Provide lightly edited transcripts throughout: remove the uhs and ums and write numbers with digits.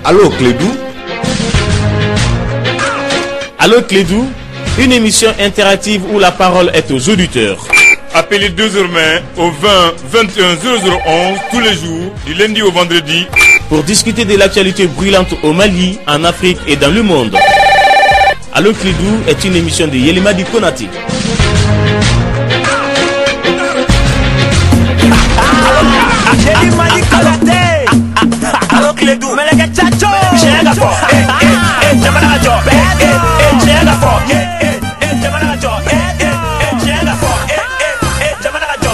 Allô Clédou. Allô Clédou, une émission interactive où la parole est aux auditeurs. Appelez désormais au 20 21 0011 tous les jours, du lundi au vendredi, pour discuter de l'actualité brûlante au Mali, en Afrique et dans le monde. Allô Clédou est une émission de Yelimadi Konati. Yelimadi Konati. Allô Clédou, Melega Chacho. Chega fo. Jamana jo. Chega fo. Jamana jo. Chega fo. Jamana jo.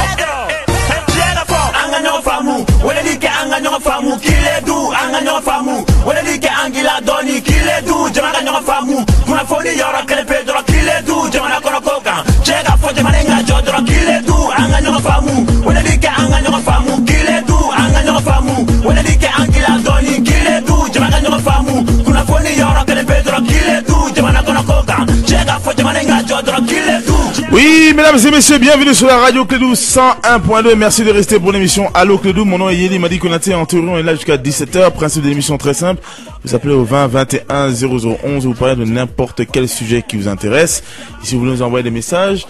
Chega fo. Anga nyo famu. Wele dike anga nyo famu. Kiledu anga nyo famu. Wele dike angila doni. Kiledu jamana nyo famu. Kuna foni yora kele pedro. Kiledu jamana kono koka. Chega fo jamana nga jo dro. Kiledu anga nyo famu. Wele dike anga nyo famu. Kiledu anga nyo famu. Wele dike angila doni. Kiledu jamana nyo famu. Kuna foni yora kele pedro. Kiledu jamana kono koka. Chega fo jamana nga jo dro. Kiledu. Oui, mesdames et messieurs, bienvenue sur la radio Clédou 101.2. Merci de rester pour l'émission Allô Clédou. Mon nom est Yelimadi Konati. En théorie, on est là jusqu'à 17h. Principe de l'émission très simple. Vous appelez au 20 21 0011. Vous parlez de n'importe quel sujet qui vous intéresse. Et si vous voulez nous envoyer des messages,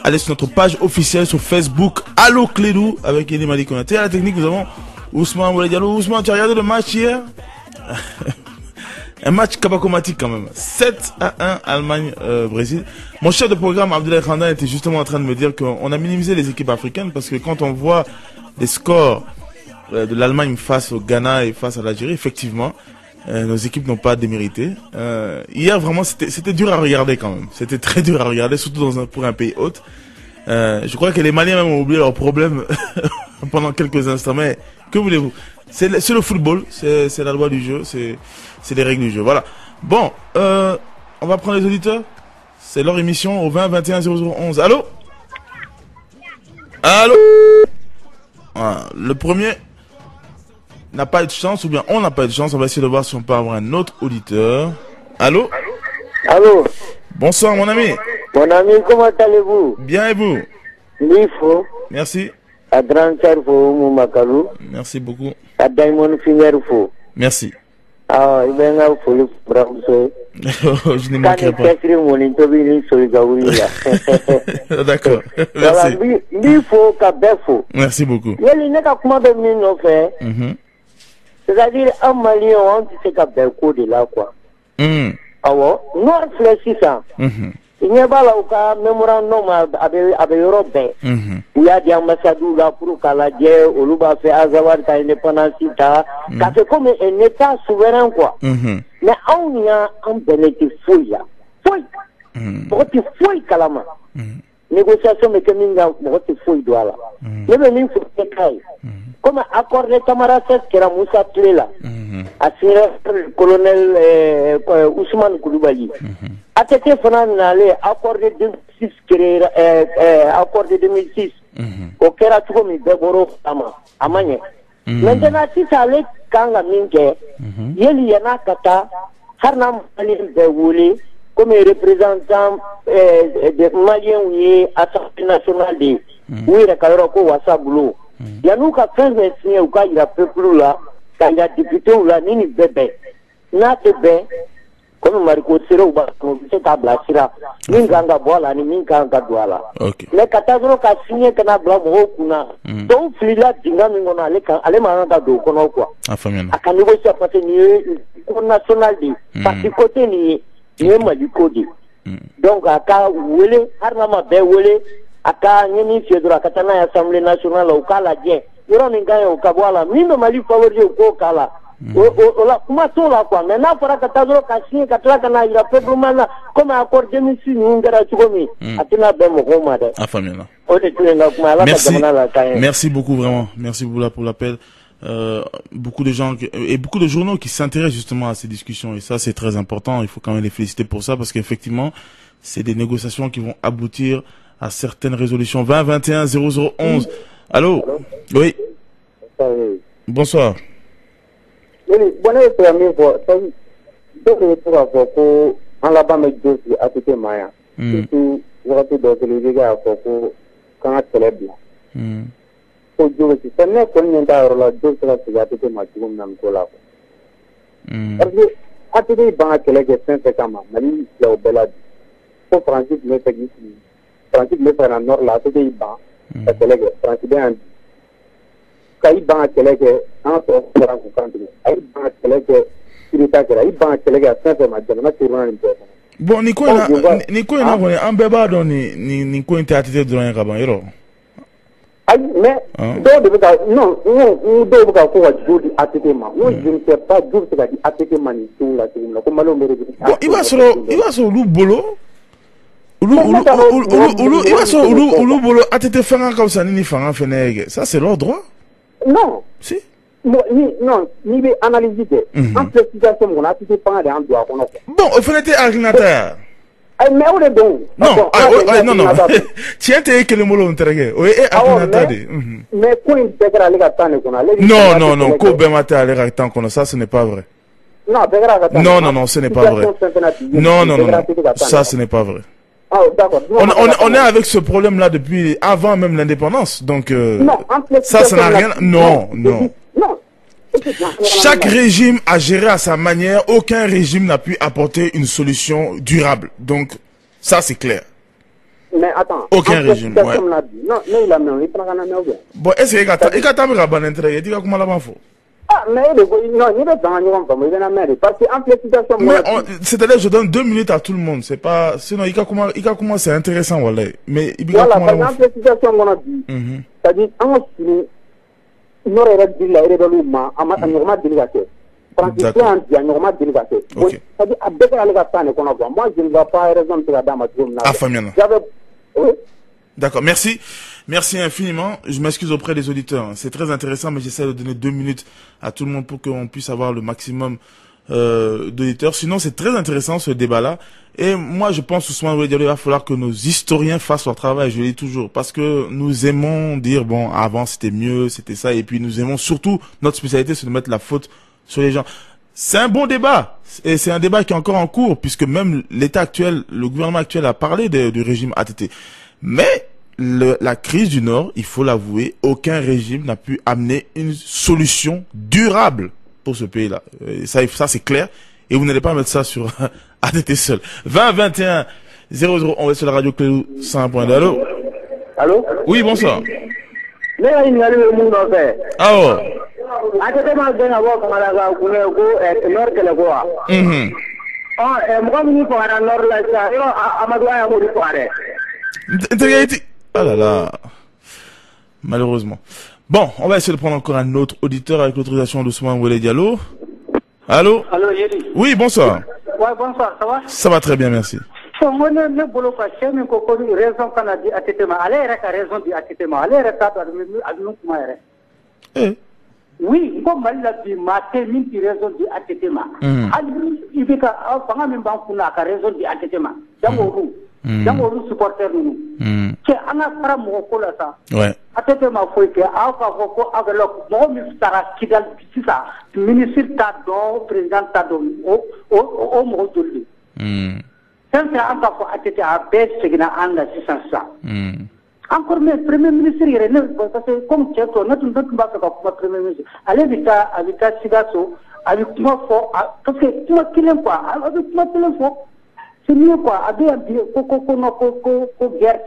allez sur notre page officielle sur Facebook Allô Clédou avec Yelimadi Konati. À la technique, nous avons Ousmane Bouledialo. Ousmane, tu as regardé le match hier? Un match kabakomatique quand même. 7-1 Allemagne-Brésil. Mon chef de programme, Abdoulaye Khandan, était justement en train de me dire qu'on a minimisé les équipes africaines parce que quand on voit les scores de l'Allemagne face au Ghana et face à l'Algérie, effectivement, nos équipes n'ont pas démérité. Hier, vraiment, c'était dur à regarder quand même. C'était très dur à regarder, surtout pour un pays hôte. Je crois que les Maliens même ont oublié leurs problèmes pendant quelques instants. Mais que voulez-vous? C'est le football, c'est la loi du jeu, c'est les règles du jeu. Voilà. Bon, on va prendre les auditeurs. C'est leur émission au 20 21 0011. Allô? Allô? Voilà. Le premier n'a pas eu de chance, ou bien on n'a pas eu de chance. On va essayer de voir si on peut avoir un autre auditeur. Allô? Allô? Bonsoir mon ami. Mon ami, comment allez-vous? Bien et vous? L'IFO. Merci. À Grand Cerfo, Moumakalou. Merci beaucoup. À Diamond Finger Fo. Merci. Ah, il y a un peu je ne manquerai pas. D'accord. Merci. Merci beaucoup. C'est-à-dire, un Malien, on sait qu'à Belco de là, quoi. Ah ouais? Non, réfléchis ça. Il n'y a pas là où un mémorandum avec l'Europe. Il y a des ambassadeurs là pour qu'à la guerre, au Louba fait Azawad, qu'à l'indépendance, qu'à fait comme un État souverain, quoi. Mais on y a un bénéfice fouille là. Fouille. Pourquoi tu fouilles calama? Négociation, mais que minga, pourquoi tu fouilles doigt là? Mais même, il faut que tu ailles. Comme accord de Tamaracès, qui era Moussa Tlé là. Assuré le colonel Ousmane Koulibaly. A été fait accord de 2006, accord de 2006. Au Kera Toukomi, Beboro, Amanye. Maintenant, si ça allait quand la mingue, il y en a kata, Harnam Malien Bewouli, comme représentant des Maliens ou Assemblée nationale de oui, le Kaloroko Wassaboulou. Il y a nous qui fait un signe au cas il y a peuple là, quand il y a député ou là, ni bébé. N'a bébé, comme Marco Sero, c'est à Blasira, Minganga Bola, ni Minganga Douala. Mais Katagro a signé qu'un ablam Rokuna. Donc, Fila Dingamingona, Alemanga do Konokwa. A Kanigosha Patenier, national dit, parce que côté ni du Codi. Donc, à Ka Wele, Harnama Bewele, aka nyeni fiedra katana ya Assemblée nationale au kala je yoro ningaye au kabwala mimi mali favori au kala la kuma tola kwa na fara katazoro kasi katla kana ira pebrumana comme accord 2006 ngara tukomi atina bemo goma de afamina merci. Merci beaucoup vraiment, merci beaucoup pour l'appel. Beaucoup de gens et beaucoup de journaux qui s'intéressent justement à ces discussions, et ça c'est très important. Il faut quand même les féliciter pour ça, parce qu'effectivement c'est des négociations qui vont aboutir à certaines résolutions. 20 21 0011. Allô? Oui. Bonsoir. Oui, bonne première fois. Donc, pour avoir en la bas avec deux à côté Maya. Surtout, vous avez d'autres les gars à Foko quand c'est le bien. Faut dire que c'est n'est pas une d'heure là, deux à côté Machum Namkola. Parce que ATT ban kɛlɛ kɛ fɛn fɛn kama Mali filɛ o bɛɛ la bi fo Faransi tun bɛ fɛ k'i sigi Faransi tun bɛ fɛ na nord la ATT ban ka kɛlɛ kɛ Faransi bɛ yan bi ka i ban kɛlɛ kɛ an ka sɔrɔ kɛra k'u kantigɛ a y'i ban kɛlɛ kɛ Sirita kɛra a y'i ban kɛlɛ kɛ fɛn fɛn ma jamana turuna nin bɛɛ kɔnɔ. Bon nin ko in na kɔni an bɛɛ b'a dɔn nin ko in tɛ ATT dɔrɔn ye ka ban yɔrɔ. Ayi mais dɔw de bɛ ka non dɔw bɛ ka ko ka jo di ATT ma n ko je ne sais pas jo bɛ se ka di ATT ma nin cogo la cogo min na ko maliyɛnw bɛ bon i b'a sɔrɔ olu bolo olu bolo ATT fanga ka fisa ni fanga fɛnɛ ye kɛ ça c'est leur droit. Non si non n'i bɛ analyse kɛ an filɛ situation min kɔnɔ ATT fanga de y'an don a kɔnɔ. Bon o fɛnɛ tɛ hakilinata ye. Mais o de don. Non tiɲɛ tɛ e kelen bolo n terikɛ o ye e hakilinata de. Mais ko in bɛɛ kɛra ale ka temps de kɔnɔ. Non ko bɛɛ ma tɛ ale ka temps kɔnɔ ça ce n'est pas vrai. Non bɛɛ kɛra a ka temps. Non ce n'est pas vrai. Non ça ce n'est pas vrai. Ah, d'accord. On est avec ce problème-là depuis avant même l'indépendance. Donc, ça n'a rien... Non. Chaque régime a géré à sa manière. Aucun régime n'a pu apporter une solution durable. Donc, ça, c'est clair. Mais attends. Aucun régime, ouais. Non, il a même. Bon, est-ce qu'il y a un intérêt? Il y a comment là-bas? Ah, mais non, il est dans le parce que situation. C'est-à-dire, je donne 2 minutes à tout le monde. C'est pas, sinon, il a comment c'est intéressant, voilà. Mais il voilà, par exemple, situation qu'on a dit. C'est-à-dire, en Chine, nous avons dit la révolution, à ma normal délicaté. Francis, c'est un normal délicaté. C'est-à-dire, à Béka, les gars, moi, je ne vois pas raison de la dame à tout le monde. Ah, Famiana. D'accord, merci. Merci infiniment. Je m'excuse auprès des auditeurs. C'est très intéressant, mais j'essaie de donner 2 minutes à tout le monde pour qu'on puisse avoir le maximum d'auditeurs. Sinon, c'est très intéressant ce débat-là. Et moi, je pense Ousmane Ouellet Diallo, il va falloir que nos historiens fassent leur travail. Je le dis toujours, parce que nous aimons dire bon, avant c'était mieux, c'était ça, et puis nous aimons surtout notre spécialité, c'est de mettre la faute sur les gens. C'est un bon débat, et c'est un débat qui est encore en cours, puisque même l'État actuel, le gouvernement actuel a parlé du régime ATT. Mais la crise du Nord, il faut l'avouer, aucun régime n'a pu amener une solution durable pour ce pays-là. Ça c'est clair. Et vous n'allez pas mettre ça sur ATT seul. 20 21 00, on va sur la radio Clé 100.2. Allô? Allô? Oui, bonsoir. Ah ouais. ATT m'a donné à voir comment la gare coulait au nord que le bois. Moi, je suis pour nord là, Amadou a mouru pour arrêter. Ah là là. Malheureusement. Bon, on va essayer de prendre encore un autre auditeur avec l'autorisation d'Ousmane Ouellet Diallo. Allô? Allô, Yeli. Oui, bonsoir. Ouais, bonsoir, ça va? Ça va très bien, merci. Moi, je suis raison qu'on a dit ATT. Allez, raison dit ATT. Allez, oui, comme elle a dit, ma termine qui raison dit ATT. Il veut que même raison dit ATT. D'abord, supporter nous. C'est un affaire mon là ça. Ouais. ATT m'a fait que avec le ministre Kidal ça, ministre Tadon, président Tadon, au mot de lui. C'est un cas ATT à baisse, c'est qu'il a un assistance ça. Encore mais premier ministre il est parce que comme tu as notre pas comme premier ministre allez vite avec Sigaso avec moi fort parce que tu m'as qu'il aime quoi avec moi téléphone c'est mieux quoi avec un bien co guerre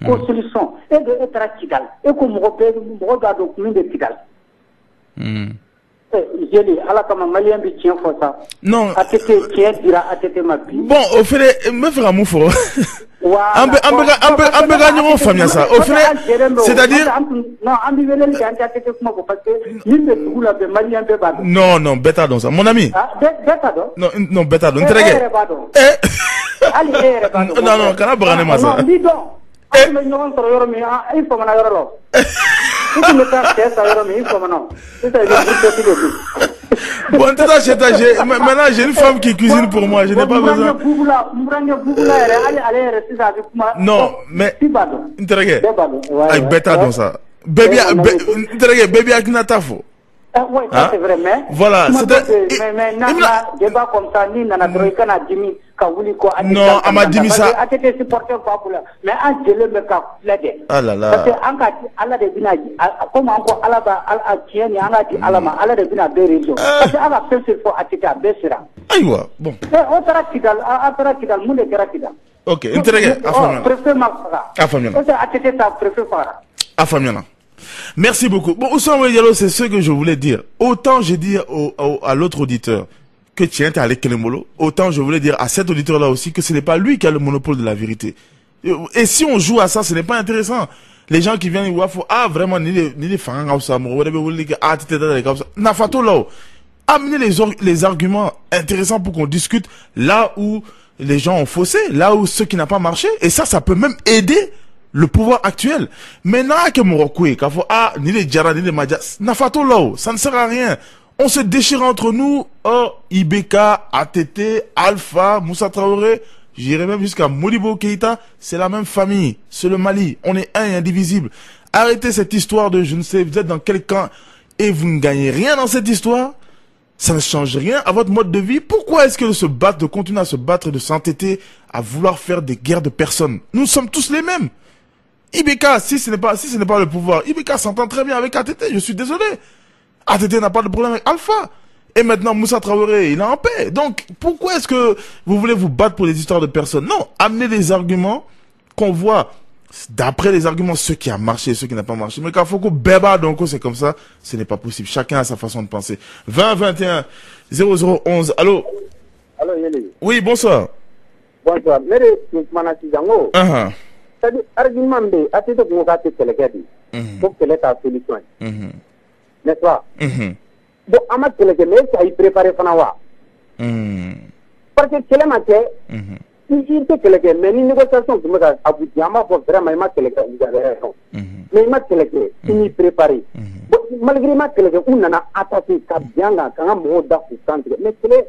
co solution et de être à Kigal et comme regarde au commune de Kigal j'ai dit à la comme malien bi tient for ça non ATT tient dira ATT ma vie bon au fait me faire un fort un peu gagner famille ça au fait c'est-à-dire non bêta dans ça mon ami non bêta dans non kana bagane ma ça bon, maintenant j'ai une femme qui cuisine pour moi, je n'ai pas besoin. Non, mais aïe bêta dans ça. Baby, baby akina tafo. Oui, ça c'est vrai, mais... Voilà, mais débat comme ça, ni nana droit kana dimi ka wuli ko non, à ma dimi ça. ATT supporter quoi pour mais en jele me ka plaide. Ah là là. Parce que en cas ala de bina comme encore ala ba ala tieni anga di ala ma ala de bina be réseau. Parce que ala pense il faut ATT besira. Aywa, bon. On tara kidal mun de tara kidal. OK, intérêt afamana. Préfet ma afamana. C'est ATT ta préfet fara. Afamana. Merci beaucoup. Bon, Ousmane Diallo, c'est ce que je voulais dire. Autant j'ai dit à l'autre auditeur que tiens, t'es allé Kelemolo, autant je voulais dire à cet auditeur-là aussi que ce n'est pas lui qui a le monopole de la vérité. Et si on joue à ça, ce n'est pas intéressant. Les gens qui viennent, vraiment, ni les fans, amenez les arguments intéressants pour qu'on discute là où les gens ont faussé, là où ce qui n'a pas marché. Et ça peut même aider le pouvoir actuel. Maintenant que Morokwe, ni les Djara, ni les Madjas, Nafato là, ça ne sert à rien. On se déchire entre nous, IBK, ATT, Alpha, Moussa Traoré, j'irai même jusqu'à Modibo Keïta, c'est la même famille, c'est le Mali, on est un et indivisible. Arrêtez cette histoire de, je ne sais, vous êtes dans quel camp et vous ne gagnez rien dans cette histoire. Ça ne change rien à votre mode de vie. Pourquoi est-ce que de continuer à se battre, de s'entêter, à vouloir faire des guerres de personnes? Nous sommes tous les mêmes. IBK, si ce n'est pas le pouvoir, IBK s'entend très bien avec ATT, je suis désolé. ATT n'a pas de problème avec Alpha. Et maintenant, Moussa Traoré, il est en paix. Donc, pourquoi est-ce que vous voulez vous battre pour des histoires de personnes? Non, amenez des arguments qu'on voit d'après les arguments, ce qui a marché et ce qui n'a pas marché. Mais quand Foko Beba, donc c'est comme ça, ce n'est pas possible. Chacun a sa façon de penser. 20 21 0011. Allô? Allô, Yeli. Oui, bonsoir. Bonsoir. C'est-à-dire, argument B, à titre de mon gars, c'est le gars dit. Faut que l'État solution. N'est-ce pas? Bon, à ma télé, mais ça y préparer Fanawa. Parce que c'est la matière, il fait que les gars, mais les négociations, tu me dis, abouti, à ma pour vraiment, il m'a télé, vous avez raison. Mais il m'a télé, il y préparé. Malgré ma télé, on a attaqué, bien là, quand on m'a dit, mais télé,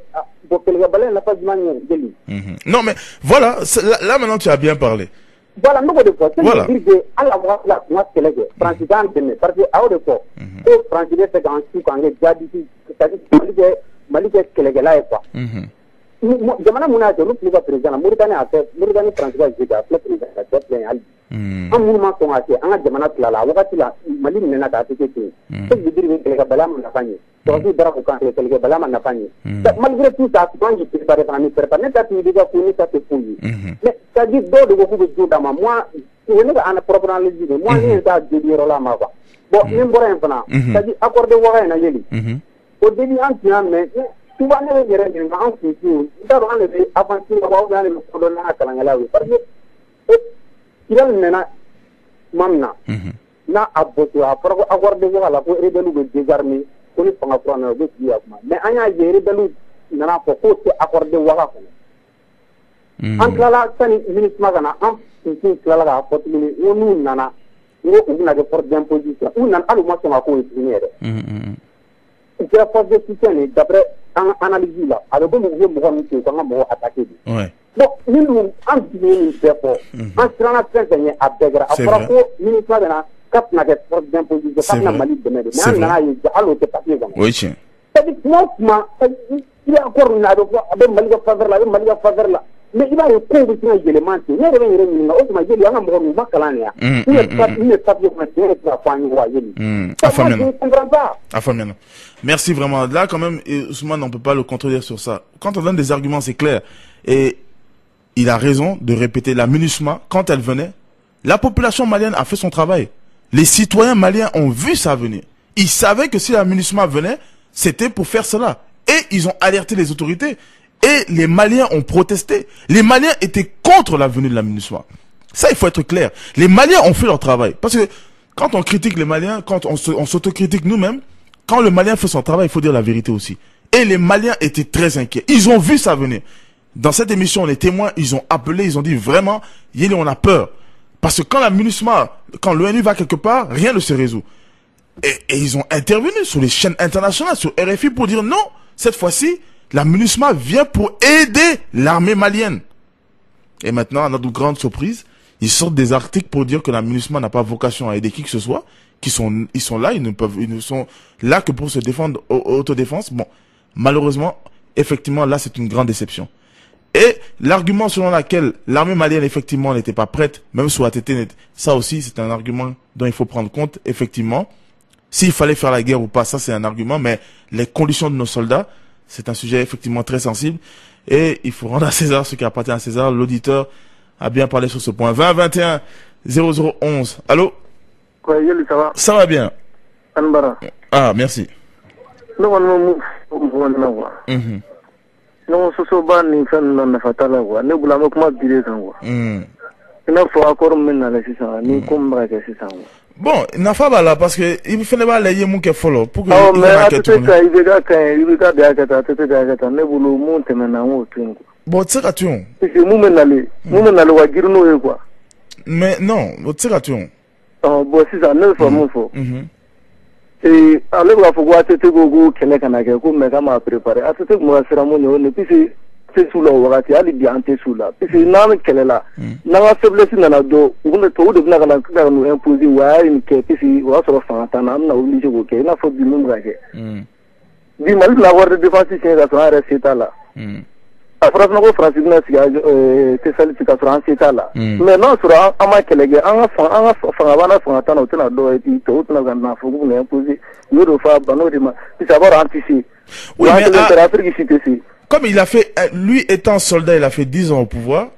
pour que les gars, n'a pas de manière de non, mais voilà, là maintenant tu as bien parlé. Voilà, nous de fois, c'est dire que à la voix la moi c'est le Francis Dantene parce que à de fois et Francis c'est quand tu quand il jadi c'est-à-dire Mali que le gars là quoi jamana muna de nous plus président Mauritanie a fait Mauritanie Francis j'ai fait le président de bien ali en mouvement sont assez en jamana la wakati la Mali nena ta tete c'est dire que le gars bala mon afanye donc dara ko quand le gars bala mon afanye malgré tout ça quand je préparer préparer ta tu déjà connais ça te fouille mais ça dit de beaucoup de jours dans moi je ne vais en proprement le dire moi ni ça de dire là ma va bon même bon enfant ça dit accorder wa na yeli au début en tient mais tu vas ne dire rien en tout d'abord on le avant tu va voir le problème à kalangala parce que il a maintenant mamna na aboto accorder wa la pour rebelu de désarmer ko ni fanga prendre de dia mais anya rebelu nana ko ko accorder wa la en clala sani ministre magana en tout clala la porte mini onu nana ngo una de porte d'imposition ou nan alu mo sama ko insignere c'est la force de soutien d'après analyse là avec bon mo ko ni ko ngamo attaquer ouais bon nous en dit fait fort en strana train à begra après ko ministre magana cap na de porte d'imposition cap na mali de mais nana yi allo te papier gam oui c'est moi il a encore une ado avec mali faveur là mais il va y avoir des éléments qui ne reviennent pas au moins il y a un moment makalania il ne pas bien faire la famille royale merci vraiment là quand même Ousmane on peut pas le contredire sur ça quand on donne des arguments c'est clair et il a raison de répéter la MINUSMA quand elle venait la population malienne a fait son travail les citoyens maliens ont vu ça venir ils savaient que si la MINUSMA venait c'était pour faire cela et ils ont alerté les autorités. Et les Maliens ont protesté. Les Maliens étaient contre la venue de la MINUSMA. Ça, il faut être clair. Les Maliens ont fait leur travail. Parce que quand on critique les Maliens, quand on s'autocritique nous-mêmes, quand le Malien fait son travail, il faut dire la vérité aussi. Et les Maliens étaient très inquiets. Ils ont vu ça venir. Dans cette émission, les témoins, ils ont appelé, ils ont dit vraiment, Yéli, on a peur. Parce que quand la MINUSMA, quand l'ONU va quelque part, rien ne se résout. Et ils ont intervenu sur les chaînes internationales, sur RFI pour dire non, cette fois-ci, la MINUSMA vient pour aider l'armée malienne. Et maintenant, à notre grande surprise, Ils sortent des articles pour dire que la MINUSMA n'a pas vocation à aider qui que ce soit, ils sont là, ils ne sont là que pour se défendre, autodéfense. Bon, malheureusement, effectivement, là, c'est une grande déception. Et l'argument selon lequel l'armée malienne, effectivement, n'était pas prête, même sous ATT, ça aussi, c'est un argument dont il faut prendre compte, effectivement. S'il fallait faire la guerre ou pas, ça c'est un argument, mais les conditions de nos soldats, c'est un sujet effectivement très sensible. Et il faut rendre à César ce qui appartient à César. L'auditeur a bien parlé sur ce point. 20 21 0011. Allô? Ouais, Yeli, ça va? Ça va bien. Anbara. Ah, merci. Non, non, so ba ni fan na fatala wa ne bula ma kuma bire kan wa ina fo akor men na la sisa ni kumba ke sisa wa bon na fa bala parce que il fait pas la yemu ke follow pour que il ma ke tu il ga kan il ga da ka ta ta ne bulu mun te na wo tun bon tsaka tu c'est mu men na le wa girno e quoi mais non tsaka tu bon sisa ne fo mu fo ale b'a fɔ ko ATT ko kɛlɛ kana kɛ ko mais k'a m'a préparé ATT kun ka siran mun ɲɛ o ne puisque tɛ su la o wagati hali bi an tɛ su la puisque n'an kɛlɛ la n'an ka faiblesse nana dɔn u bɛna tubabu de bɛna ka na nous imposer wa a ye nin kɛ puisque o y'a sɔrɔ fanga t'an na an bɛna obligé k'o kɛ i n'a fɔ bi mun bɛ ka kɛ bi Mali bɛna wari de défense tiɲɛ ka sɔrɔ an yɛrɛ se t'a la a fɔra fana ko Faransi bɛna sigi Tesali ci ka sɔrɔ an se t'a la mais n'a sɔrɔ an ma kɛlɛ kɛ an ka fanga b'an na fanga t'an na o tɛna dɔ ye tubabu tɛna ka na fɔ k'u bɛna imposer y'o de fɔ a bano de ma puisque a b'a an tɛ se oui mais Afrique si tɛ se comme il a fait lui étant soldat il a fait 10 ans au pouvoir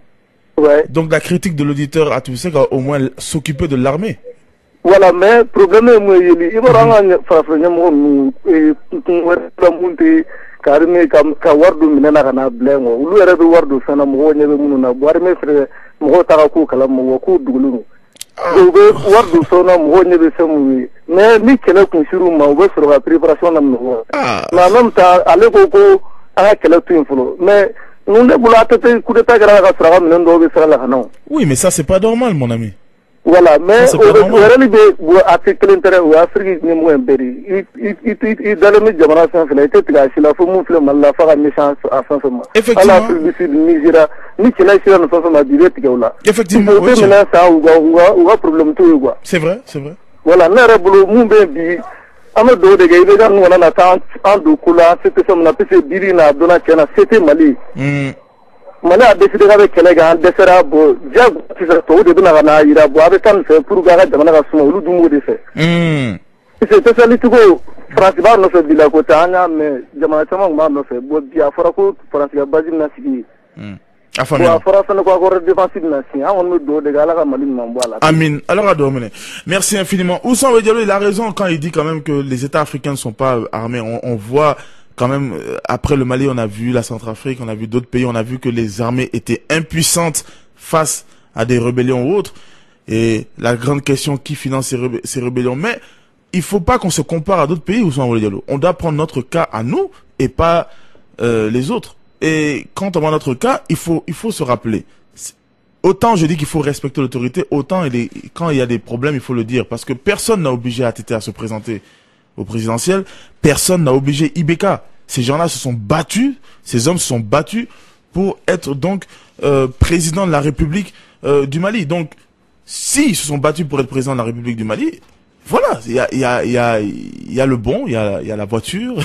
ouais donc la critique de l'auditeur a tout ça au moins s'occuper de l'armée voilà mais problème est moi yeli i b'a an ka farafin ɲɛmɔgɔ ninnu kun wɛrɛ mun tɛ ka armée ka wari dɔ minɛ na ka na bila yen olu yɛrɛ bɛ wari dɔ fɛn na mɔgɔw ɲɛ bɛ minnu na bon armée filɛ mɔgɔw taga k'u kala mɔgɔ k'u dugulen don u bɛ wari dɔ sɔn na mɔgɔw ɲɛ bɛ fɛn mun ye mais ni kɛlɛ kun sir'u ma u bɛ sɔrɔ ka préparation daminɛ o mais en même temps ale ko an ka kɛlɛ to yen fɔlɔ mais ne bolo ATT coup d'état kɛra ka sɔrɔ a ka minɛn dɔw bɛ sira la ka na oui mais ça c'est pas normal mon ami voilà mais o yɛrɛ ni bɛ a tɛ kelen tɛ dɛ o ye Afrique ɲɛmɔgɔ in bɛɛ de i dalen bɛ jamana fɛn fɛn la i tɛ tigɛ a si la fo mun filɛ Mali la f'a ka ɲɛsin a fɛn fɛn ma hali Afrique du Sud Nigéria ni kɛlɛ sera nin fɛn fɛn ma bi i bɛ tigɛ o la effectivement o tɛ minɛn san u ka problème t'o ye quoi c'est vrai voilà ne yɛrɛ bolo mun bɛ bi an bɛ dugawu de kɛ i bɛ ka nin kana na taa an don ko la se tɛ fɛn min na puisque bibi n'a donna tiɲɛ na se tɛ Mali Mali a décidé k'a bɛ kɛlɛ kɛ an dɛsɛra bon diyago sisan tubabu de bɛna ka na yira bon a bɛ taa nin fɛ pour que a ka jamana ka suma olu dun b'o de fɛ puisque Tessalitigiw Faransi b'a nɔfɛ bi la ko tɛ an y'a mɛn jamana caman tun b'a nɔfɛ bon bi a fɔra ko Faransi ka base bɛna sigi yen bon a fɔra fana ko accord de défense bɛna signer an kɔni bɛ dugawu de kɛ Ala ka Mali ɲuman bɔ a la. Amin. Alors à dominer. Merci infiniment. Ousmane Ouedialo, il a raison quand il dit quand même que les États africains ne sont pas armés. On voit quand même, après le Mali, on a vu la Centrafrique, on a vu d'autres pays, on a vu que les armées étaient impuissantes face à des rébellions ou autres. Et la grande question, qui finance ces rébellions? Mais il faut pas qu'on se compare à d'autres pays, Ousmane Ouedialo. On doit prendre notre cas à nous et pas les autres. Et quand on voit notre cas, il faut se rappeler. Autant je dis qu'il faut respecter l'autorité, autant quand il y a des problèmes, il faut le dire. Parce que personne n'a obligé ATT à se présenter au présidentiel. Personne n'a obligé IBK. Ces gens-là se sont battus, ces hommes se sont battus pour être donc président de la République du Mali. Donc, s'ils se sont battus pour être président de la République du Mali, voilà, il y a le bon, il y a la voiture,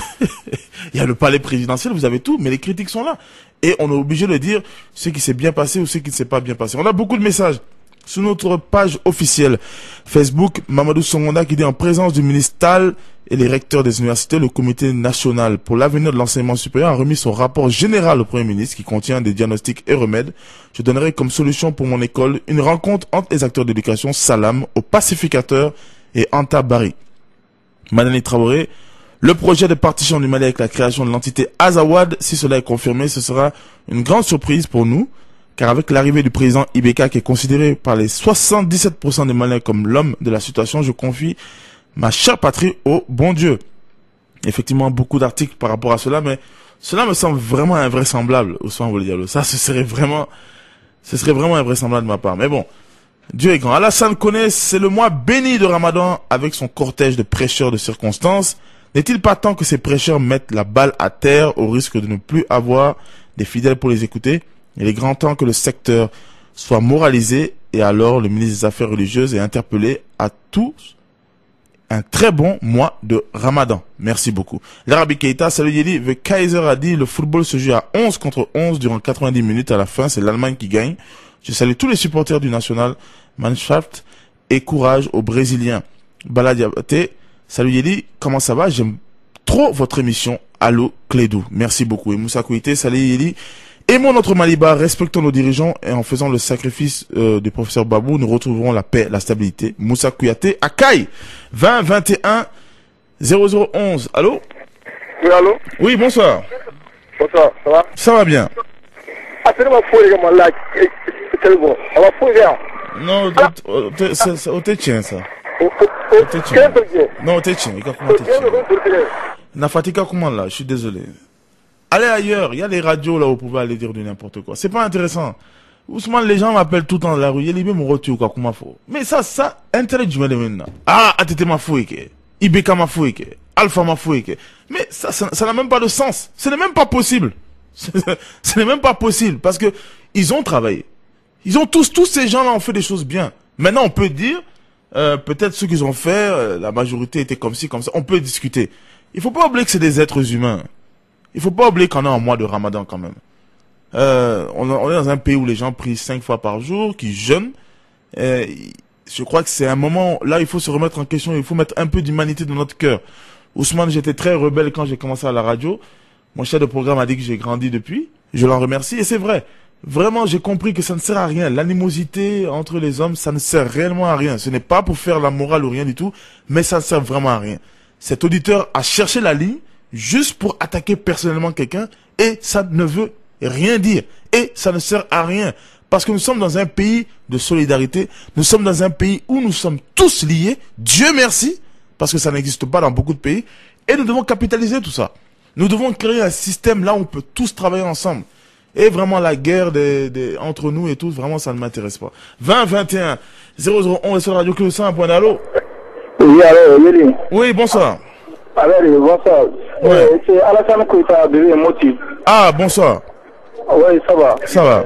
il y a le palais présidentiel, vous avez tout, mais les critiques sont là. Et on est obligé de dire ce qui s'est bien passé ou ce qui ne s'est pas bien passé. On a beaucoup de messages sur notre page officielle Facebook. Mamadou Songonda qui dit: en présence du ministre Tal et les recteurs des universités, le comité national pour l'avenir de l'enseignement supérieur a remis son rapport général au Premier ministre qui contient des diagnostics et remèdes. Je donnerai comme solution pour mon école une rencontre entre les acteurs d'éducation, Salam, aux pacificateurs et Anta Bari. Madani Traoré: le projet de partition du Mali avec la création de l'entité Azawad, si cela est confirmé, ce sera une grande surprise pour nous, car avec l'arrivée du président Ibeka, qui est considéré par les 77% des Maliens comme l'homme de la situation, je confie ma chère patrie au bon Dieu. Effectivement, beaucoup d'articles par rapport à cela, mais cela me semble vraiment invraisemblable, Ousmane Ouedialo. Ça, ce serait vraiment invraisemblable de ma part. Mais bon, Dieu est grand. Alassane Koné, c'est le mois béni de Ramadan avec son cortège de prêcheurs de circonstances. N'est-il pas temps que ces prêcheurs mettent la balle à terre au risque de ne plus avoir des fidèles pour les écouter? Il est grand temps que le secteur soit moralisé Et alors, le ministre des Affaires religieuses est interpellé à tous un très bon mois de Ramadan. Merci beaucoup. L'Arabi Keita, salut Yeli. The Kaiser a dit le football se joue à 11 contre 11 durant 90 minutes. À la fin, c'est l'Allemagne qui gagne. Je salue tous les supporters du National Mannschaft et courage aux Brésiliens. Baladiabate, salut Yeli. Comment ça va? J'aime trop votre émission. Allô Clédou. Merci beaucoup. Et Moussa Kouité, salut Yeli. Aimons notre Maliba, respectons nos dirigeants et en faisant le sacrifice du professeur Babou, nous retrouverons la paix, la stabilité. Moussa Kouyaté, Akai, 20 21 0011. Allô? Oui, allô? Oui, bonsoir. Bonsoir, ça va? Ça va bien. Ah, c'est ma fouille, comment là? C'est bon. On va fouiller, hein? Non, au tien, ça. Non, au tien. Nafatika, comment là? Je suis désolé. Allez ailleurs, il y a les radios là où vous pouvez aller dire du n'importe quoi. C'est pas intéressant. Ousmane, les gens m'appellent tout le temps dans la rue. Il y a les mêmes retours quoi, comment faut. Mais ça, intérêt du maintenant. Ah, Atete ma fouille, Ibeka ma fouille, Alpha ma fouille. Mais ça n'a même pas de sens. Ce n'est même pas possible. Ce n'est même pas possible parce que ils ont travaillé. Ils ont tous ces gens là ont fait des choses bien. Maintenant, on peut dire, peut-être ce qu'ils ont fait, la majorité était comme ci, comme ça. On peut discuter. Il faut pas oublier que c'est des êtres humains. Il faut pas oublier qu'on est en mois de Ramadan quand même. On est dans un pays où les gens prient 5 fois par jour, qui jeûnent. Je crois que c'est un moment, là il faut se remettre en question, il faut mettre un peu d'humanité dans notre cœur. Ousmane, j'étais très rebelle quand j'ai commencé à la radio. Mon chef de programme a dit que j'ai grandi depuis. Je l'en remercie et c'est vrai. Vraiment, j'ai compris que ça ne sert à rien. L'animosité entre les hommes, ça ne sert réellement à rien. Ce n'est pas pour faire la morale ou rien du tout, mais ça ne sert vraiment à rien. Cet auditeur a cherché la ligne juste pour attaquer personnellement quelqu'un et ça ne veut rien dire et ça ne sert à rien parce que nous sommes dans un pays de solidarité, nous sommes dans un pays où nous sommes tous liés, Dieu merci, parce que ça n'existe pas dans beaucoup de pays et nous devons capitaliser tout ça. Nous devons créer un système là où on peut tous travailler ensemble et vraiment la guerre entre nous et tous, vraiment ça ne m'intéresse pas. 20 21 0011 sur la radio Clédou 100.1. Allô? Oui, allô, Yeli. Oui, bonsoir. Allez, bonsoir. Ouais. C'est Alassane Kouita, bébé Moti. Ah, bonsoir. Oui, ça va. Ça va.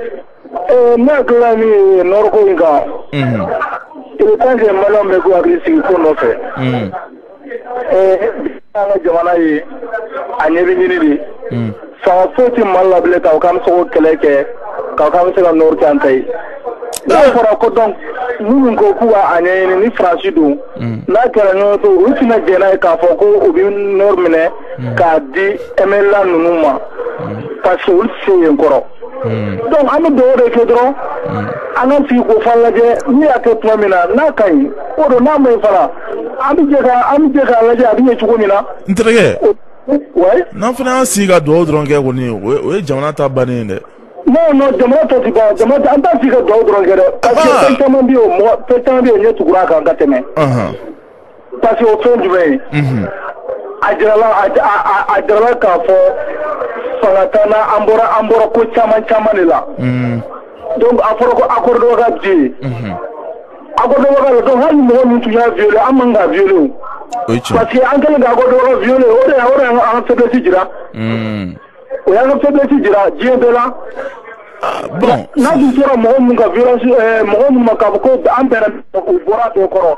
Moi, que l'ami Norgo Inga, il est temps que Malon me go agri si ko no fe. Anga jamana yi anyebi nyini bi. Sa foti malla ble ka kam so keleke ka kam se la nor kantai. La fora ko donc nous ko kuwa anyeni ni franchidu. Na kala no to utina jena ka foko obi nor mine ka di emela nunuma. Parce que c'est encore. Donc, on doit réfléchir. On a fait qu'on fasse la guerre. Ni à quel point maintenant, n'a qu'à y. On a même pas. On a la guerre. Intérêt. Ouais. Non, finalement, si gars d'autres ont gagné, oui, j'en ai pas banné. Non, demande toi tu vas, demande en tant que d'autres ont gagné. Parce que tellement bien, moi, tellement bien, tu crois qu'en gâtement. Parce qu'au fond du vrai. Adrala ka fo fangatana ambora ko chaman la donc aforo ko accordo ga di accordo ga do han mo ni tu ya violé amanga violé parce que angel ga accordo ga violé ora en fait de jira o ya fait de jira die de la bon na du sera mo nga violence mo ka ko ambera ko bora to koro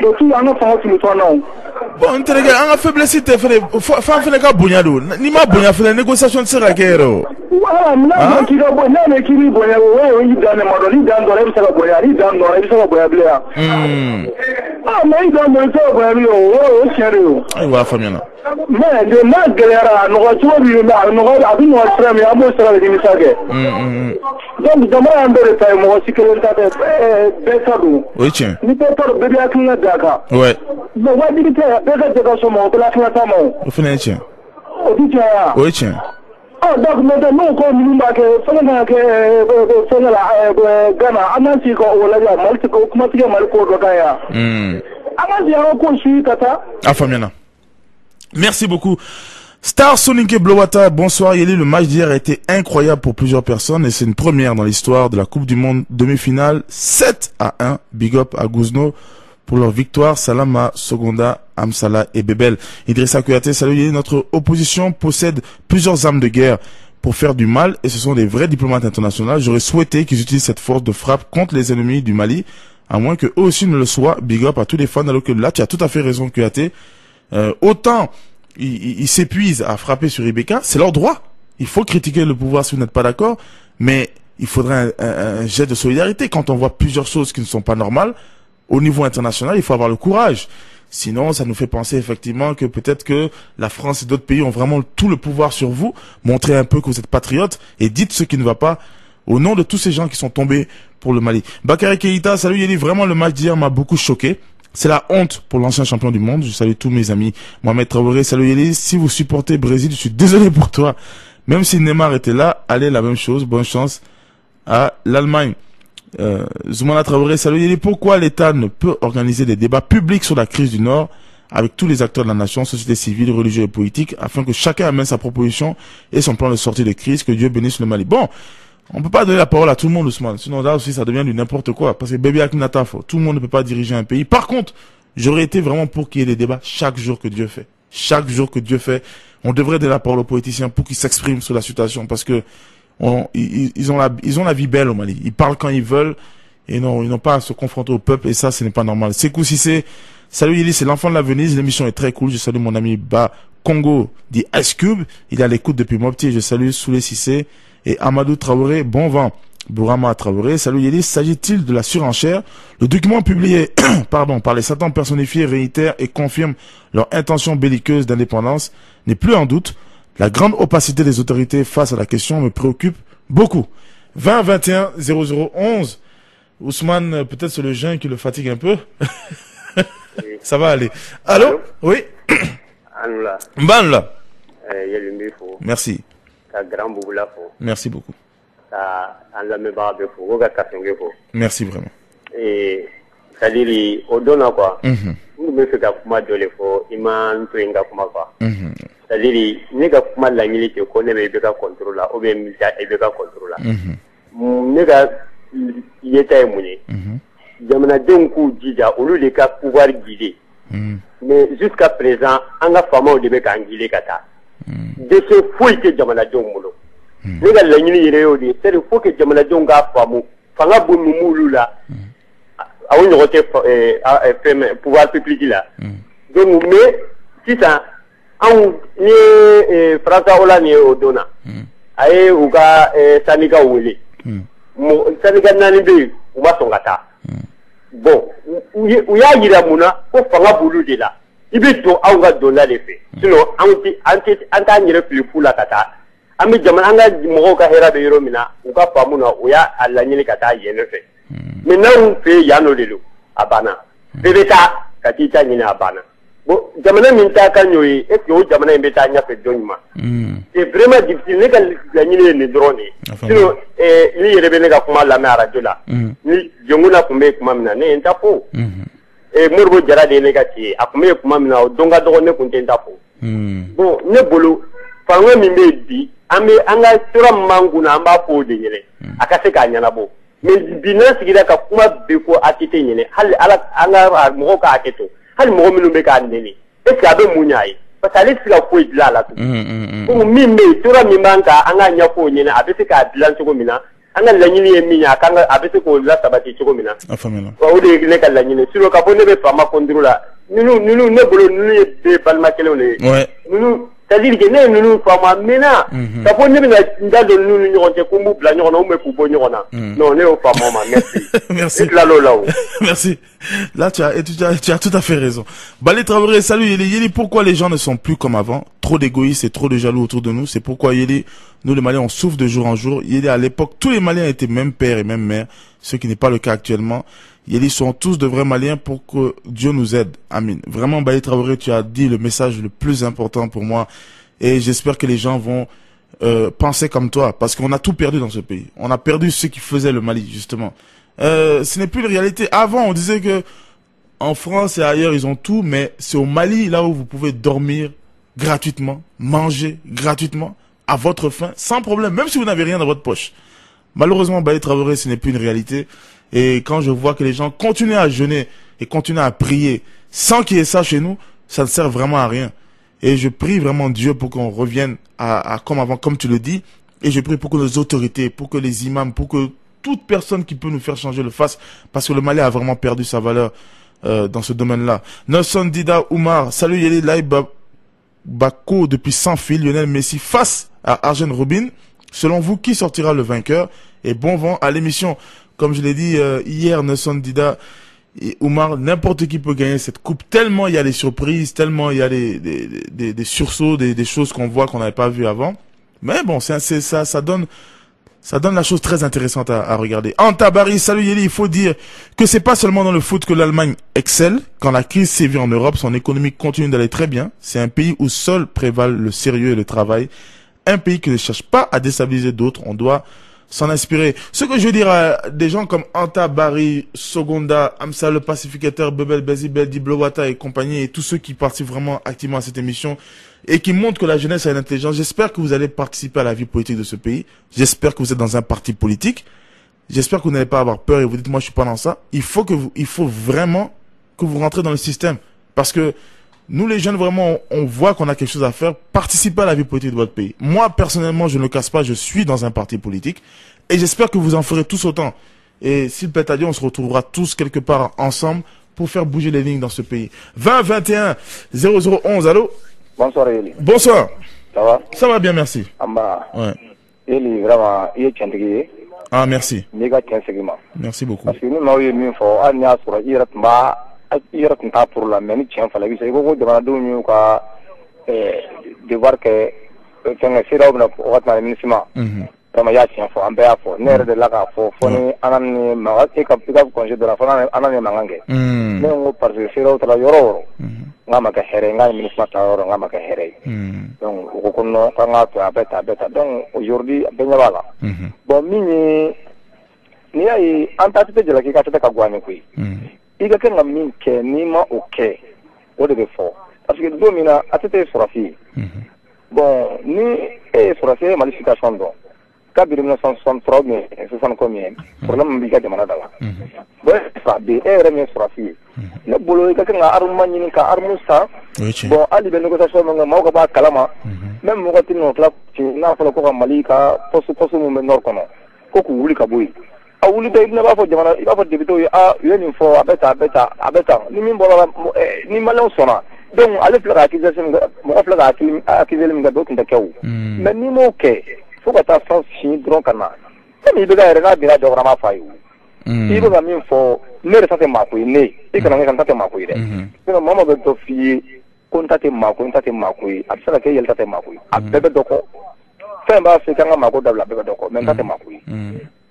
do tu ana fa ko tu non. Bon, intérêt, on a faiblesse, fait ka bonya do. Ni ma bonya fait la négociation de sera kero. Voilà, na ki ga bonya na ki ni bonya we yi dan ma do ni dan do le sa bonya ni dan do le sa bonya blia. Ah, mais dan do sa bonya blia o sérieux. Ai wa famina. Mais de ma galera no ko to bi no ko abi no sera mi amo sera de mi sage. Donc dama ambere tay mo si kelen ta be sa do. Oui tiens. Ni pe to be bi akina daka. Ouais. Bon, ouais, dis que oui, tiens. Ah, donc, maintenant, comme nous, merci beaucoup. Star Sonic et Blowata, bonsoir Yeli, le match d'hier a été incroyable pour plusieurs personnes et c'est une première dans l'histoire de la Coupe du Monde demi-finale, 7-1, big up à Gouzno pour leur victoire. Salam à Sogonda, Amsala et Bebel. Idrissa Kouyaté, salut Yeli, notre opposition possède plusieurs armes de guerre, pour faire du mal et ce sont des vrais diplomates internationaux. J'aurais souhaité qu'ils utilisent cette force de frappe contre les ennemis du Mali, à moins que eux aussi ne le soient. Big up à tous les fans, alors que là, tu as tout à fait raison, QAT. Autant ils s'épuisent à frapper sur Ibeka, c'est leur droit. Il faut critiquer le pouvoir si vous n'êtes pas d'accord, mais il faudrait un geste de solidarité. Quand on voit plusieurs choses qui ne sont pas normales, au niveau international, il faut avoir le courage. Sinon, ça nous fait penser effectivement que peut-être que la France et d'autres pays ont vraiment tout le pouvoir sur vous. Montrez un peu que vous êtes patriote et dites ce qui ne va pas au nom de tous ces gens qui sont tombés pour le Mali. Bakary Keïta, salut Yeli, vraiment le match d'hier m'a beaucoup choqué. C'est la honte pour l'ancien champion du monde. Je salue tous mes amis. Mohamed Traoré, salut Yeli, si vous supportez Brésil, je suis désolé pour toi. Même si Neymar était là, allez, la même chose. Bonne chance à l'Allemagne. Zoumana Traoré, salut Yeli, pourquoi l'État ne peut organiser des débats publics sur la crise du Nord avec tous les acteurs de la nation, société civile, religieux et politique, afin que chacun amène sa proposition et son plan de sortie de crise, que Dieu bénisse le Mali. Bon, on peut pas donner la parole à tout le monde, Ousmane, sinon là aussi ça devient du n'importe quoi, parce que Bébé Akinatafo, tout le monde ne peut pas diriger un pays. Par contre, j'aurais été vraiment pour qu'il y ait des débats chaque jour que Dieu fait. Chaque jour que Dieu fait, on devrait donner la parole aux politiciens pour qu'ils s'expriment sur la situation, parce que ils ont la vie belle au Mali. Ils parlent quand ils veulent et non, ils n'ont pas à se confronter au peuple et ça, ce n'est pas normal. Sekou Cissé, salut Yeli, c'est l'enfant de la Venise. L'émission est très cool. Je salue mon ami Ba Congo dit Ice Cube. Il est à l'écoute depuis Mopti. Je salue Soulé Cissé et Amadou Traoré. Bon vent. Bourama Traoré. Salut Yeli. S'agit-il de la surenchère? Le document publié, par les satans personnifiés réitère et confirme leur intention belliqueuse d'indépendance n'est plus en doute. La grande opacité des autorités face à la question me préoccupe beaucoup. 20 21 0011. Ousmane, peut-être c'est le jeune qui le fatigue un peu. Ça va aller. Allô? Oui. Mbanla. Merci. Merci beaucoup. Merci vraiment. C'est-à-dire, au donne quoi. Nous me fait kuma dole fo iman to inga kuma quoi. C'est-à-dire, nega kuma la milité ko ne be ka contrôle là, ou bien militaire e be ka contrôle là. Nega yeta emuni. Jamana denku dija olu le ka pouvoir guider. Mais jusqu'à présent, on a fama o de be ka ngile kata. De ce fouille que jamana denmulo. Nega la nyini yere yo de, c'est faut que jamana denga famu. Fanga bu mumulu là. A un côté pouvoir public là. Donc mais si ça on ni Frasa Ola ni Odona. Aye uga Saniga Wele. Saniga nani be uma songata. Bon, uya yira muna ko fanga bulu de la. Ibe to awga dona le fe. Sinon anta nyere plus fula kata. Ami jamana anga mo ka hera be yoro mina uga pamuna uya alla nyini kata yene fe. Maintenant, on fait Yanolelo, Abana. Bébéta, Katita Nina Abana. Bon, Jamana Minta Kanyoe, et que Jamana Mbetania fait Donima. C'est vraiment difficile, les gars, les drones. Sinon, il y a des gens qui la mer à Jola. Ni Yonguna Kume Kumamina, n'est pas faux. Et Murbo Jara de Negati, à Kume Kumamina, Donga Drone Kuntentapo. Bon, Nebolo, Fangwe Mimedi, Anga Tura Manguna, Amba Po de Yele, Akaseka Yanabo. Mais bina sigira ka kuma befo atite nyene hal ala anga mo ka aketo hal mo minu be ka ndeni e ka be munyai parce que sika ko idla la ko mi me tura mi manka anga nya ko nyene abese ka dilan to mina anga la nyini e minya kanga abese ko la sabati to mina afamela o de ne ka la nyini silo ka ne be fama kondrula nunu ne bolo nunu be palma kele ne ouais nunu c'est-à-dire que nous fama mena ça faut ne na ndalo nunu nyonte ko mu bla nyona o me ko bo nyona non ne o fama ma merci merci merci là tu as tout à fait raison. Balé Traoré, salut Yeli, pourquoi les gens ne sont plus comme avant? Trop d'égoïstes et trop de jaloux autour de nous, c'est pourquoi Yeli, nous les Maliens on souffre de jour en jour. Yeli, à l'époque tous les Maliens étaient même père et même mère, ce qui n'est pas le cas actuellement. Yeli, sont tous de vrais Maliens pour que Dieu nous aide. Amin. Vraiment, Balé Traoré, tu as dit le message le plus important pour moi. Et j'espère que les gens vont penser comme toi. Parce qu'on a tout perdu dans ce pays. On a perdu ce qui faisait le Mali, justement. Ce n'est plus une réalité. Avant, on disait que en France et ailleurs, ils ont tout. Mais c'est au Mali, là où vous pouvez dormir gratuitement, manger gratuitement, à votre faim, sans problème. Même si vous n'avez rien dans votre poche. Malheureusement, Balé Traoré, ce n'est plus une réalité. Et quand je vois que les gens continuent à jeûner et continuent à prier sans qu'il y ait ça chez nous, ça ne sert vraiment à rien. Et je prie vraiment Dieu pour qu'on revienne à comme avant, comme tu le dis, Et je prie pour que nos autorités, pour que les imams, pour que toute personne qui peut nous faire changer le fasse, parce que le Mali a vraiment perdu sa valeur dans ce domaine-là. Nelson Dida Oumar, salut Yeli Laïb Bako depuis sans fil, Lionel Messi face à Arjen Robin. Selon vous, qui sortira le vainqueur? Et bon vent à l'émission. Comme je l'ai dit hier, Nelson Dida et Oumar, n'importe qui peut gagner cette coupe. Tellement il y a des surprises, tellement il y a des sursauts, des choses qu'on voit qu'on n'avait pas vu avant. Mais bon, ça donne la chose très intéressante à regarder. Antabari, salut Yeli, il faut dire que c'est pas seulement dans le foot que l'Allemagne excelle. Quand la crise sévit en Europe, son économie continue d'aller très bien. C'est un pays où seul prévalent le sérieux et le travail. Un pays qui ne cherche pas à déstabiliser d'autres. On doit s'en inspirer. Ce que je veux dire à des gens comme Antabari, Sogonda, Amsa le pacificateur, Bebel, Bezibel, Diblowata et compagnie, et tous ceux qui participent vraiment activement à cette émission, et qui montrent que la jeunesse a une intelligence. J'espère que vous allez participer à la vie politique de ce pays. J'espère que vous êtes dans un parti politique. J'espère que vous n'allez pas avoir peur et vous dites, moi, je suis pas dans ça. Il faut vraiment que vous rentrez dans le système. Parce que nous, les jeunes, vraiment, on voit qu'on a quelque chose à faire. Participez à la vie politique de votre pays. Moi, personnellement, je ne le casse pas. Je suis dans un parti politique. Et j'espère que vous en ferez tous autant. Et s'il plaît à Dieu, on se retrouvera tous quelque part ensemble pour faire bouger les lignes dans ce pays. 20 21 0011, allô? Bonsoir Eli. Bonsoir. Ça va? Ça va bien, merci. Amba. Ouais. Eli, vraiment, il est chantier. Ah, merci. Merci beaucoup. Parce que nous, nous, il faut, on y a sur il est pas pour la même tiens, fallait que vous demandez de voir que quand c'est là, on va faire un kama ya tiɲɛ fɔ an bɛɛ y'a fɔ ne yɛrɛ de la k'a fɔ fɔ ni ala ni maga e ka congé dɔ la fɔ ala ni mankan kɛ ne ko parce que seerew taara yɔrɔ o yɔrɔ n k'a ma kɛ hɛrɛ ye n k'a ɲini kuma ta yɔrɔ n k'a ma kɛ hɛrɛ ye donc u ko ko non k'an k'a to a bɛ ta donc aujourd'hui bɛɛ ɲɛ b'a la bon min ye n'i y'a ye an ta tɛ jalaki ka tɛ ka guwane koyi i ka kɛ ka min kɛ n'i ma o kɛ o de bɛ fɔ parce que don min na a tɛ sɔrɔsi ye bon ni e ye sɔrɔsi ye Mali situation dɔn kabiri 1963 mais 60 combien problème bi ka jamana da la bon fa be ere mais surafi ne bolo ka nga arma nyini ka armu sa bon ali be négociation nga mawka ba kalama même mo ko tinno club ci na fa ko Mali ka posu mu me nor kono ko ku wuli ka boy a wuli de ne ba fo jamana ba fo debito a yeni fo abeta ni min bolo ni malaw sona donc ale fla accusation mo fla accusation nga do kinda kew mais ni mo ke faut que ta France chini dron kana comme il be ga rena bila do rama fayu il be ga min fo ne resate makoy ne e kana ngan tate makoy de no mama be to fi kontate makoy absala ke yeltate makoy abebe doko fe ba fi kanga mako dabla bebe doko men tate makoy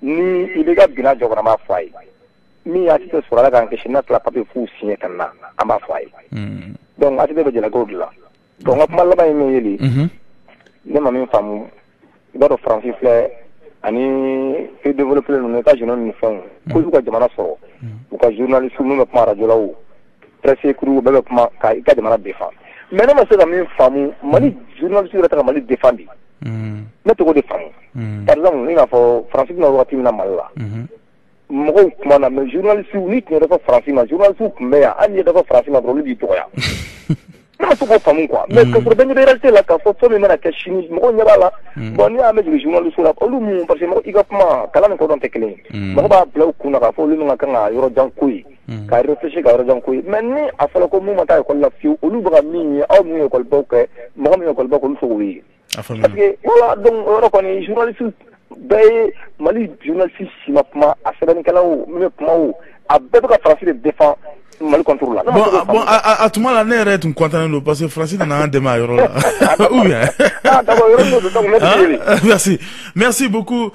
ni il be ga bila do rama fayu mi ati to sura ga ngeshi na tla papi fu sinye kana ama fayu donc ati be jela godla donc ngap malla bay me yeli ne ma min famu d'or français fleur ani fait développer nos états généraux nous font ko ka jamana soro ko journaliste nous pas radio là ou presse crew be kuma ka jamana défend mais non c'est même famu Mali journaliste reta Mali défendre ne to ko défendre par exemple il a fait français na wati na malla mo kuma na mais journaliste ni ne reta français na journaliste mais ani reta français na rôle di to ya non c'est pas famille quoi mais que pour bien réalité là quand faut me na que chini mo nya bala bon ni ame du journaliste là olu mu parce que mo igapma kala ko don tekele mo ba blau kuna ka fo lu nga kanga yoro jankuyi ka réfléchir ka yoro jankuyi mais ni afala ko mu mata ko la fiu olu ba mi aw mi ko boke mo mi ko boke lu so wi parce que voilà donc yoro ko ni journaliste bay Mali journaliste si mapma afala kala o mi kuma o abbe ka français défend Mali contrôle là. Bon, à tout moment, là, est un content parce que Francis n'a un démarre là. Ou bien. Merci beaucoup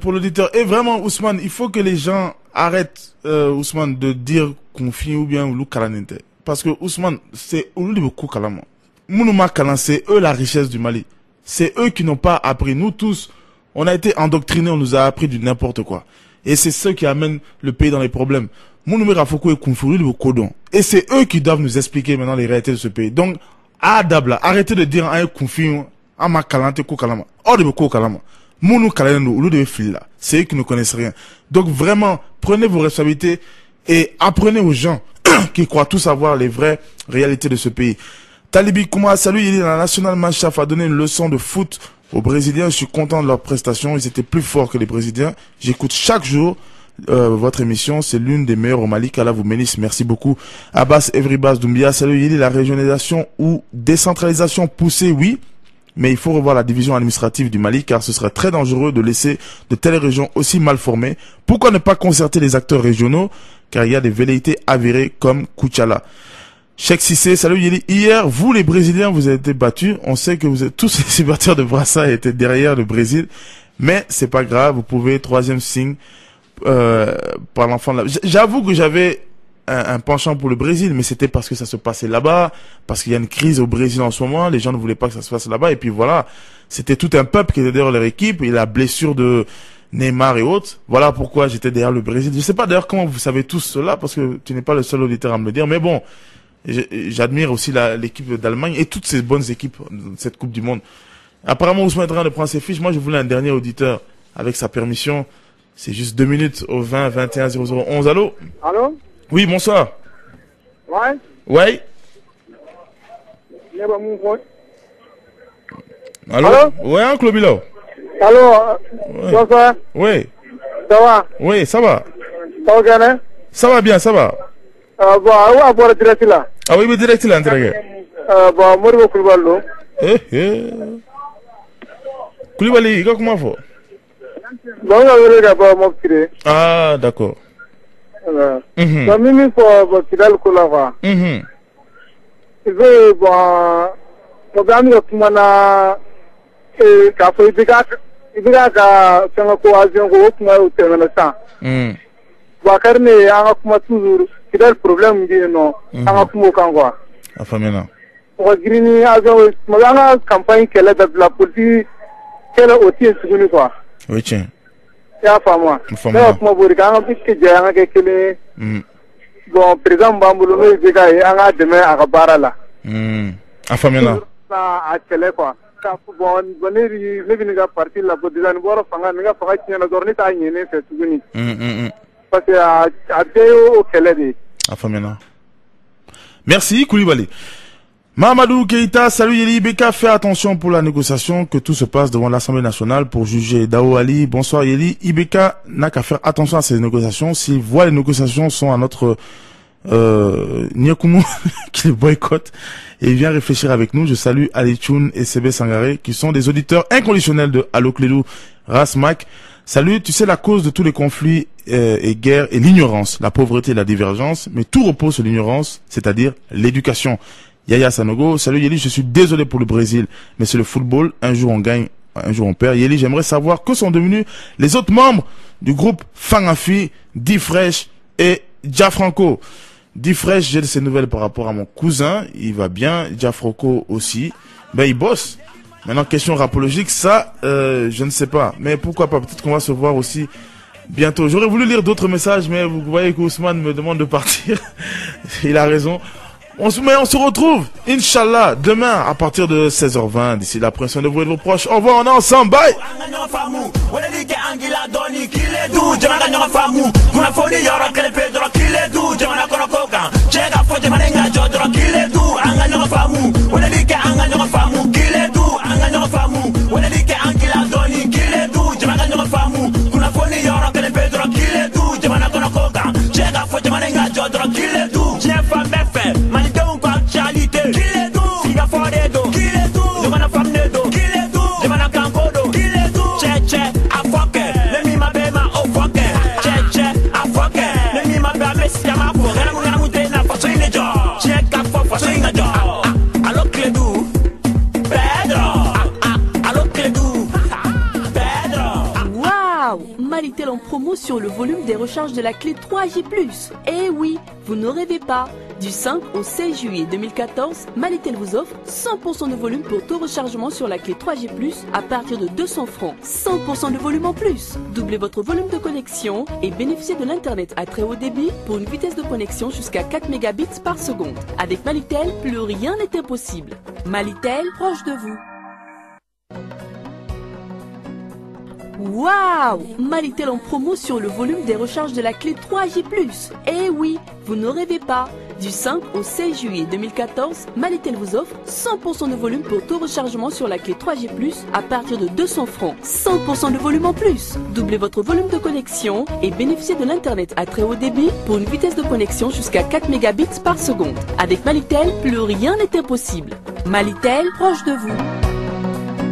pour l'auditeur. Et vraiment, Ousmane, il faut que les gens arrêtent, Ousmane, de dire confie ou bien ou kalanente. Parce que Ousmane, c'est au beaucoup kalama. Mounouma kalan, c'est eux la richesse du Mali. C'est eux qui n'ont pas appris. Nous tous, on a été endoctrinés, on nous a appris du n'importe quoi. Et c'est ceux qui amènent le pays dans les problèmes. Et c'est eux qui doivent nous expliquer maintenant les réalités de ce pays. Donc, Adabla, arrêtez de dire un conflit, à ma kalante ko kalama. Or de ko kalama. Mounou kalano, ou de fil là. C'est eux qui ne connaissent rien. Donc vraiment, prenez vos responsabilités et apprenez aux gens qui croient tous savoir les vraies réalités de ce pays. Talibi Kouma, salut, il est dans la National Machaf a donné une leçon de foot Aux Brésiliens, je suis content de leur prestation. Ils étaient plus forts que les Brésiliens. J'écoute chaque jour votre émission. C'est l'une des meilleures au Mali. qu'Allah vous bénisse. Merci beaucoup. Abbas Evribas Doumbia. Salut Yeli. La régionalisation ou décentralisation poussée, oui. Mais il faut revoir la division administrative du Mali car ce serait très dangereux de laisser de telles régions aussi mal formées. Pourquoi ne pas concerter les acteurs régionaux? Car il y a des velléités avérées comme Kouchala. Cheikh Sissé, salut Yeli. Hier, vous les Brésiliens, vous avez été battus. On sait que vous êtes tous les supporters de Brassa et étaient derrière le Brésil. Mais c'est pas grave, vous pouvez, troisième signe, par l'enfant de la... J'avoue que j'avais un penchant pour le Brésil, mais c'était parce que ça se passait là-bas, parce qu'il y a une crise au Brésil en ce moment, les gens ne voulaient pas que ça se passe là-bas, et puis voilà, c'était tout un peuple qui était derrière leur équipe, et la blessure de Neymar et autres, voilà pourquoi j'étais derrière le Brésil. Je sais pas d'ailleurs comment vous savez tous cela, parce que tu n'es pas le seul auditeur à me le dire, mais bon, j'admire aussi l'équipe d'Allemagne et toutes ces bonnes équipes de cette Coupe du Monde. Apparemment, Ousmane est en train de prendre ses fiches, moi je voulais un dernier auditeur, avec sa permission, c'est juste 2 minutes au 20 21 0011, allô? Allô? Oui, bonsoir. Ouais? Ouais. Allô? Allô? Ouais, Uncle Bilo. Allô? Ouais. Bonsoir. Oui. Ça va? Oui, ça va. Ça va bien? Ça va bien, ça va. Bon, où à boire direct là? Ah oui, mais direct là, entregue. Bon, moi, je vais vous Koulibaly, comment faut? Bon, je vais vous montrer. Ah, d'accord. Donc, Mimi, pour Kidal Koulava. Il veut, bon, mon ami, Kumana, et Kafo, il y a un coalition qui a été en Bakarne, il y a toujours Kidal problème, non, il y a un Kangwa. Afamena. Pour Grini, il y a une campagne qui est la politique, qui est aussi une quoi. Oui, tiens. Ya fama. Ya kuma buri kan biske je an ga kele. Bon président Bambulu no biga an ga deme aka bara la. Afamena. Sa a tele quoi. Ka bon boneri ne bi ga parti la bo design boro fanga nga fanga tinya na dorni ta nyene fe tuguni. Parce que a deyo o kele di. Afamena. Merci Koulibaly. Mamadou Keïta, salut Yeli Ibeka, fais attention pour la négociation que tout se passe devant l'Assemblée nationale pour juger Dao Ali. Bonsoir Yeli. Ibeka n'a qu'à faire attention à ces négociations. S'il voit les négociations sont à notre Nyakumu qui les boycotte et il vient réfléchir avec nous. Je salue Ali Choun et Sebe Sangaré qui sont des auditeurs inconditionnels de Allo Clédou Rasmak. Salut, tu sais la cause de tous les conflits et guerres et l'ignorance, la pauvreté et la divergence, mais tout repose sur l'ignorance, c'est-à-dire l'éducation. Yaya Sanogo, salut Yeli, je suis désolé pour le Brésil, mais c'est le football, un jour on gagne, un jour on perd. Yeli, j'aimerais savoir que sont devenus les autres membres du groupe Fangafi, Difresh et Gianfranco. Difresh, j'ai de ces nouvelles par rapport à mon cousin, il va bien, Gianfranco aussi, ben il bosse. Maintenant, question rapologique, ça, je ne sais pas, mais pourquoi pas, peut-être qu'on va se voir aussi bientôt. J'aurais voulu lire d'autres messages, mais vous voyez qu'Ousmane me demande de partir, il a raison. On se retrouve, Inch'Allah, demain à partir de 16h20. D'ici là, prenez soin de vous et de vos proches. Au revoir, on est ensemble, bye! Malitel en promo sur le volume des recharges de la clé 3G+. Eh oui, vous ne rêvez pas. Du 5 au 16 juillet 2014, Malitel vous offre 100% de volume pour tout rechargement sur la clé 3G+, à partir de 200 francs. 100% de volume en plus. Doublez votre volume de connexion et bénéficiez de l'internet à très haut débit pour une vitesse de connexion jusqu'à 4 mégabits par seconde. Avec Malitel, plus rien n'est impossible. Malitel, proche de vous. Waouh! Malitel en promo sur le volume des recharges de la clé 3J+. Eh oui, vous ne rêvez pas. Du 5 au 16 juillet 2014, Malitel vous offre 100% de volume pour tout rechargement sur la clé 3G+, à partir de 200 francs. 100% de volume en plus. Doublez votre volume de connexion et bénéficiez de l'internet à très haut débit pour une vitesse de connexion jusqu'à 4 mégabits par seconde. Avec Malitel, plus rien n'est impossible. Malitel, proche de vous.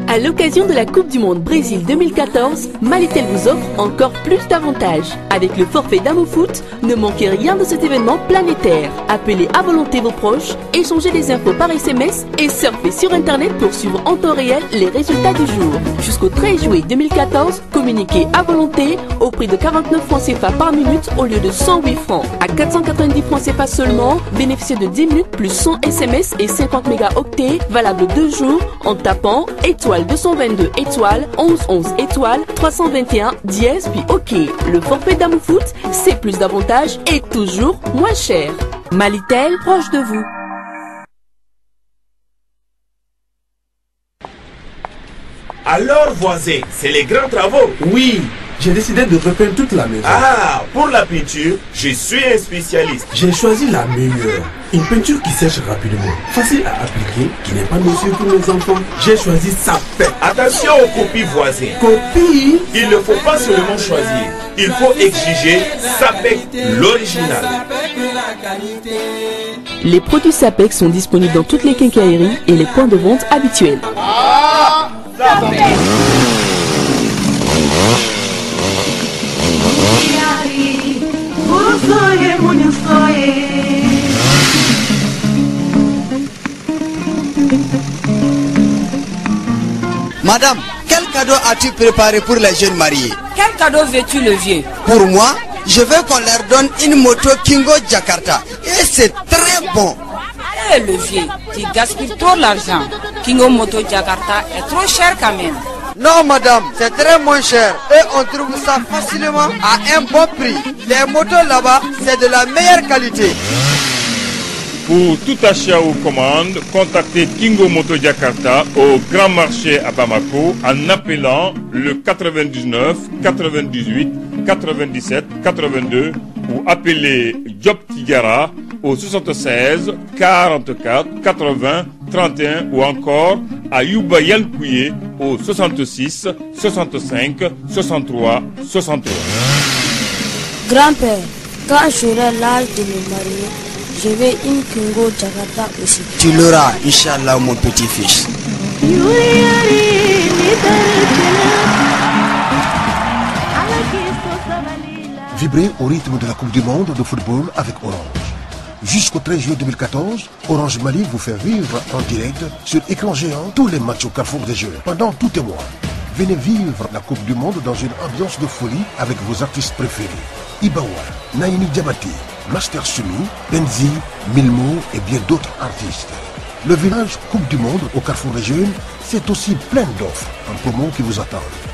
À l'occasion de la Coupe du Monde Brésil 2014, Malitel vous offre encore plus d'avantages. Avec le forfait d'Amofoot, ne manquez rien de cet événement planétaire. Appelez à volonté vos proches, échangez des infos par SMS et surfez sur Internet pour suivre en temps réel les résultats du jour. Jusqu'au 13 juillet 2014, communiquez à volonté au prix de 49 francs CFA par minute au lieu de 108 francs. À 490 francs CFA seulement, bénéficiez de 10 minutes plus 100 SMS et 50 mégaoctets, valable 2 jours en tapant étoile 222 étoiles 1111 étoiles 321 dièse puis OK. Le forfait d'Amofoot, c'est plus d'avantages et toujours moins cher. Malitel, proche de vous. Alors voisin, c'est les grands travaux. Oui, j'ai décidé de repeindre toute la maison. Ah, pour la peinture, je suis un spécialiste. J'ai choisi la meilleure. Une peinture qui sèche rapidement, facile à appliquer, qui n'est pas nocive pour les enfants. J'ai choisi Sapec. Attention aux copies voisines. Copies? Il ne faut pas seulement choisir, il faut exiger Sapec, l'original. Les produits Sapec sont disponibles dans toutes les quincailleries et les points de vente habituels. Madame, quel cadeau as-tu préparé pour les jeunes mariés? Quel cadeau veux-tu, le vieux? Pour moi, je veux qu'on leur donne une moto Kingo Jakarta. Et c'est très bon. Eh, le vieux, tu gaspilles trop l'argent. Kingo Moto Jakarta est trop cher quand même. Non madame, c'est très moins cher et on trouve ça facilement à un bon prix. Les motos là-bas, c'est de la meilleure qualité. Pour tout achat ou commande, contactez Kingo Moto Jakarta au Grand Marché à Bamako en appelant le 99 98 97 82 ou appelez Job Tigara au 76 44 80 31 ou encore à Yuba Yankouye au 66 65 63 63. Grand-père, quand j'aurai l'âge de me marier, je vais une Kingo Jakarta aussi. Tu l'auras, Inch'Allah, mon petit-fils. Vibrez au rythme de la Coupe du Monde de football avec Orange. Jusqu'au 13 juillet 2014, Orange Mali vous fait vivre en direct sur écran géant tous les matchs au Carrefour des Jeux pendant tout un mois. Venez vivre la Coupe du Monde dans une ambiance de folie avec vos artistes préférés. Ibawa, Naïmi Diabati, Master Sumi, Benzi, Milmo et bien d'autres artistes. Le village Coupe du Monde au Carrefour des Jeunes, c'est aussi plein d'offres en promo qui vous attendent.